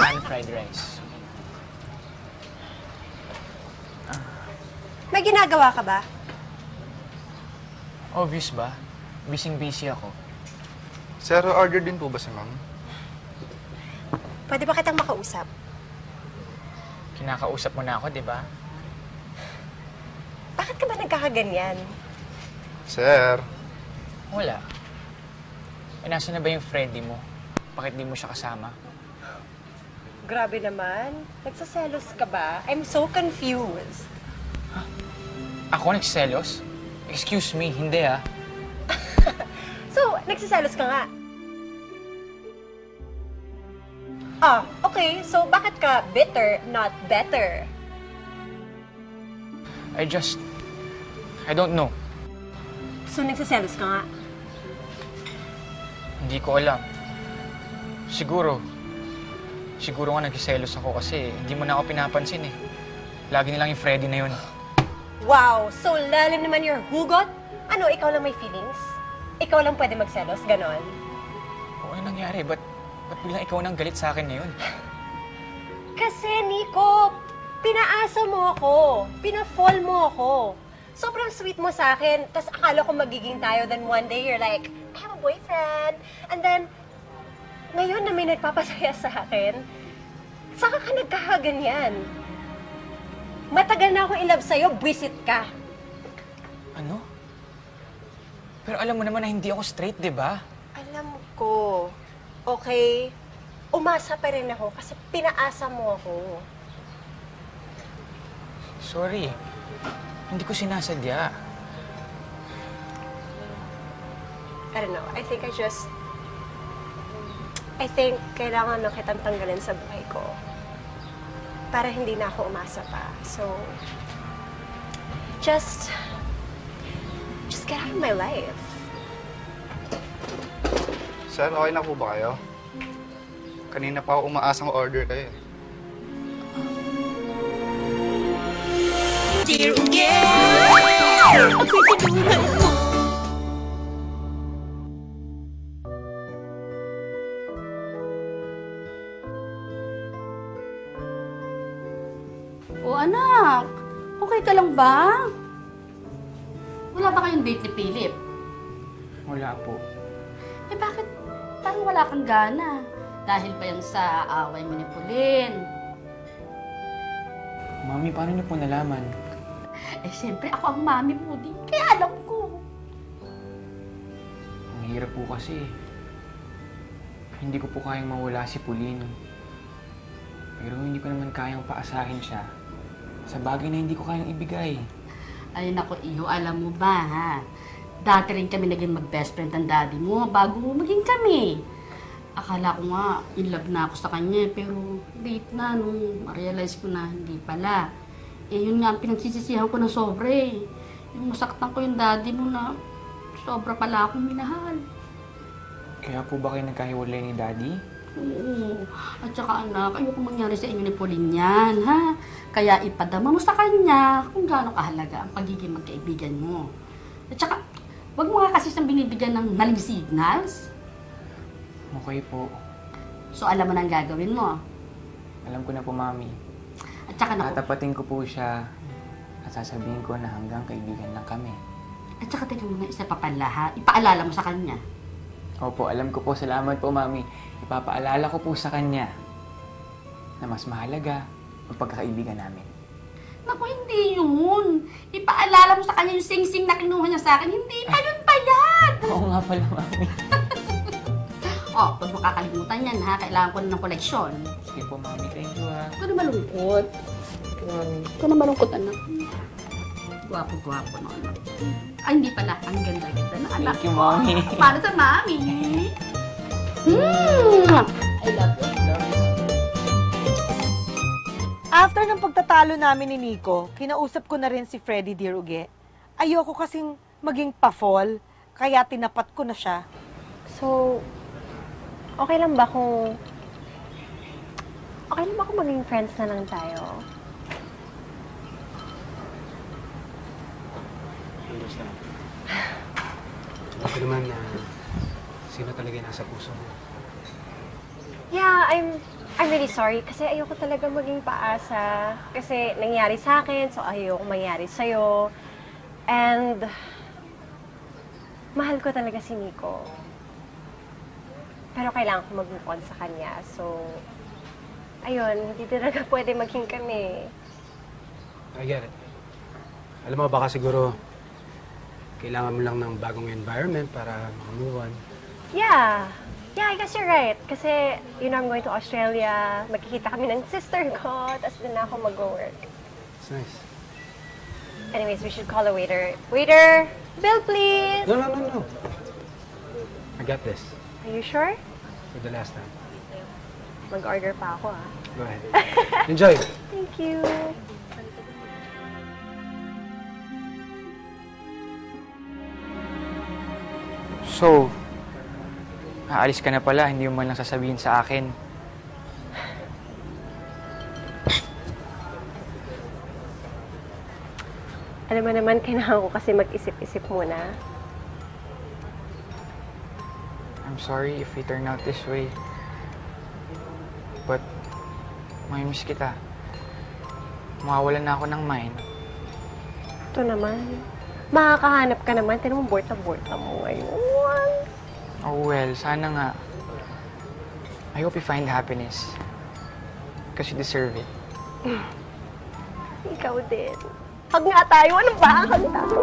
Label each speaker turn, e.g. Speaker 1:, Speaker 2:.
Speaker 1: Pan-fried rice.
Speaker 2: May ginagawa ka ba?
Speaker 1: Obvious ba? Busy ako.
Speaker 3: Sir, order din po ba si ma'am?
Speaker 2: Pwede ba kitang makausap?
Speaker 1: Kinakausap mo na ako, di ba?
Speaker 2: Bakit ka ba nagkakaganyan?
Speaker 3: Sir.
Speaker 1: Wala. Eh, nasa na ba yung Freddy mo? Bakit di mo siya kasama?
Speaker 2: Grabe naman. Nagsaselos ka ba? I'm so confused.
Speaker 1: Ako nagsiselos? Excuse me, hindi ah.
Speaker 2: So, nagsaselos ka nga? Ah, okay. So, bakit ka bitter, not better?
Speaker 1: I don't know.
Speaker 2: So, nagsaselos ka nga?
Speaker 1: Hindi ko alam. Siguro nga nagsiselos ako kasi hindi mo na ako pinapansin eh. Lagi nilang yung Freddy na yun.
Speaker 2: Wow! So, lalim naman your hugot? Ano, ikaw lang may feelings? Ikaw lang pwede magselos? Ganon?
Speaker 1: O ano nangyari? Ba't biglang ikaw nang galit sa akin ngayon?
Speaker 2: Kasi, Nico, pinaasa mo ako. Pina-fall mo ako. Sobrang sweet mo sa akin. Tapos akala ko magiging tayo. Then one day, you're like, I have a boyfriend. And then, ngayon na may nagpapasaya sa akin, saka ka nagkakaganyan. Matagal na ako in love sa'yo, buwisit ka.
Speaker 1: Ano? Pero alam mo naman na hindi ako straight, di ba?
Speaker 2: Alam ko. Okay, umasa pa rin ako kasi pinaasa mo ako.
Speaker 1: Sorry. Hindi ko sinasadya.
Speaker 2: I don't know. I think kailangan na kitang tanggalin sa buhay ko para hindi na ako umasa pa. So, just get out of my life.
Speaker 3: Sir, okay na po ba kayo? Kanina pa ako umaasang order kayo.
Speaker 4: Dear Ugel! Ako'y tinulad mo.
Speaker 5: O anak, okay ka lang ba? Wala ba kayong date ni Philip?
Speaker 1: Wala po.
Speaker 5: Eh bakit parang wala kang gana? Dahil ba yan sa away mo ni Pauline?
Speaker 1: Mami, paano niyo po nalaman?
Speaker 5: Eh siyempre ako ang mami mo din, kaya alam ko.
Speaker 1: Ang hirap po kasi. Hindi ko po kayang mawala si Pauline. Pero hindi ko naman kayang paasahin siya sa bagay na hindi ko kayang ibigay.
Speaker 5: Ay nako, Iho, alam mo ba ha? Dati rin kami naging mag-best friend ng daddy mo bago maging kami. Akala ko nga, in love na ako sa kanya, pero late na nung ma-realize ko na hindi pala. Eh yun nga, pinagsisisihan ko na sobra eh. Yung masaktan ko yung daddy mo na sobra pala akong minahal.
Speaker 1: Kaya po ba kayo nagkahiwalay ni Daddy?
Speaker 5: Oo. At saka anak, ayoko mangyari sa inyo ni Pauline yan, ha? Kaya ipadama mo sa kanya kung gaano kahalaga ang pagiging magkaibigan mo. At saka, wag mo nga kasi siyang binibigyan ng maling signals.
Speaker 1: Okay po.
Speaker 5: So, alam mo na ang gagawin mo.
Speaker 1: Alam ko na po, Mami.
Speaker 5: At saka naku,
Speaker 1: Tatapatin ko po siya at sasabihin ko na hanggang kaibigan lang kami.
Speaker 5: at saka teka muna, isa pa pala ha. Ipaalala mo sa kanya.
Speaker 1: Opo, alam ko po. Salamat po, Mami. Ipapaalala ko po sa kanya na mas mahalaga ang pagkakaibigan namin.
Speaker 5: Naku, hindi yun. Ipaalala mo sa kanya yung sing-sing na kinuha niya sa akin. Hindi pa yun pa yan.
Speaker 1: Oo nga pala, Mami.
Speaker 5: Oh, huwag mo kakalimutan yan ha. Kailangan ko na ng koleksyon.
Speaker 1: Sige po, Mami. Thank you, ha.
Speaker 5: Huwag ka na malungkot. Huwag ka na malungkot, anak. Gwapo-gwapo no, anak. Ay, hindi pala. Ang ganda-ganda na anak.
Speaker 1: Thank you, Mami.
Speaker 5: Para sa Mami. I love you.
Speaker 6: After ng pagtatalo namin ni Nico, kinausap ko na rin si Freddy Diruge. Ayoko kasing maging pa-fall, kaya tinapat ko na siya.
Speaker 2: So, okay lang ba kung maging friends na lang tayo?
Speaker 7: Ako naman na sino talaga yung nasa puso mo.
Speaker 2: Yeah, I'm really sorry kasi ayoko talaga maging paasa. Kasi nangyari sa akin, so ayoko mangyari sa'yo. And mahal ko talaga si Nico. Pero kailangan ko mag-move on sa kanya. So, ayun, hindi talaga pwede maging kami.
Speaker 7: I get it. Alam mo, baka siguro kailangan mo lang ng bagong environment para maka-move on.
Speaker 2: Yeah. Yeah, I guess you're right. Kasi, I'm going to Australia. Magkikita kami ng sister ko. Tapos doon na ako mag-work.
Speaker 7: It's nice.
Speaker 2: Anyways, we should call a waiter. Waiter! Bill, please!
Speaker 7: No. I got this.
Speaker 2: Are you sure?
Speaker 7: For the last time.
Speaker 2: Mag-order pa ako, ah.
Speaker 7: Go ahead. Enjoy.
Speaker 2: Thank you.
Speaker 1: So, aalis ka na pala, hindi mo man lang sasabihin sa akin.
Speaker 2: Alam mo naman, kailangan ko kasi mag-isip-isip muna.
Speaker 1: I'm sorry if it turned out this way. But, mamimiss kita. Mawawalan na ako ng mind.
Speaker 2: Ito naman. Makakahanap ka naman. Tinan mo, borta-borta mo ngayon.
Speaker 1: Oh well, sana nga. I hope you find happiness. Because you deserve it.
Speaker 2: Ikaw din. Hag nga tayo. Ano ba? Hag tayo.